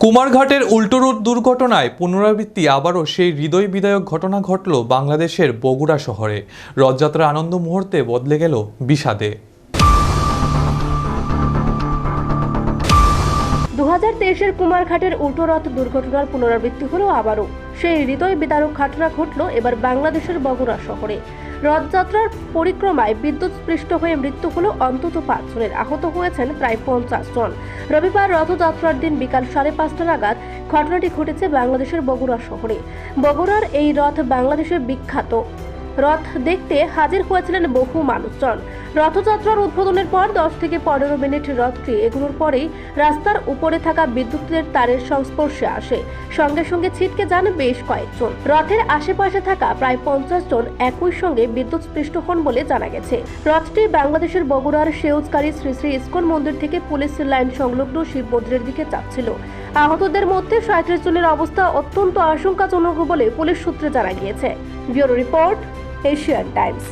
কুমারঘাটের উল্টো রোড দুর্ঘটনায় পুনরাবৃত্তি আবারও সেই হৃদয় বিদারক ঘটনা ঘটল বাংলাদেশের বগুড়া শহরে। রথযাত্রার আনন্দ মুহূর্তে বদলে গেল বিষাদে। 2023-এর কুমারঘাটের উল্টো রথ দুর্ঘটনার পুনরাবৃত্তি হলো আবারও। সেই হৃদয় বিদারক ঘটনা ঘটল এবার বাংলাদেশের বগুড়া শহরে। রথযাত্রার পরিক্রমায় বিদ্যুৎস্পৃষ্ট হয়ে মৃত্যু হলো অন্তত 5 জনের, আহত হয়েছেন প্রায় 50 জন। রবিবার রথযাত্রার দিন বিকাল 5:30 নাগাদ ঘটনাটি ঘটেছে বাংলাদেশের বগুড়া শহরে। বগুড়ার এই রথ বাংলাদেশের বিখ্যাত। রথ দেখতে হাজির হয়েছিলেন বহু মানুষজন। রথযাত্রার উদ্বোধনের পর 10 থেকে 15 মিনিট রথটি এগুলোর পরেই রাস্তার উপরে থাকা বিদ্যুতের তারের সংস্পর্শে আসে। সঙ্গে সঙ্গে ছিটকে যান বেশ কয়েকজন। রথের আশেপাশে থাকা প্রায় 50 জন একই সঙ্গে বিদ্যুৎস্পৃষ্ট হন বলে জানা গেছে। রথটি বাংলাদেশের বগুড়ার সেউজকারী শ্রী শ্রী ইস্কন মন্দির থেকে পুলিশ লাইন সংলগ্ন শিব মন্দিরের দিকে যাচ্ছিল। আহতদের মধ্যে 37 জনের অবস্থা অত্যন্ত আশঙ্কাজনক বলে পুলিশ সূত্রে জানা গিয়েছে। Bureau report, Asian Times.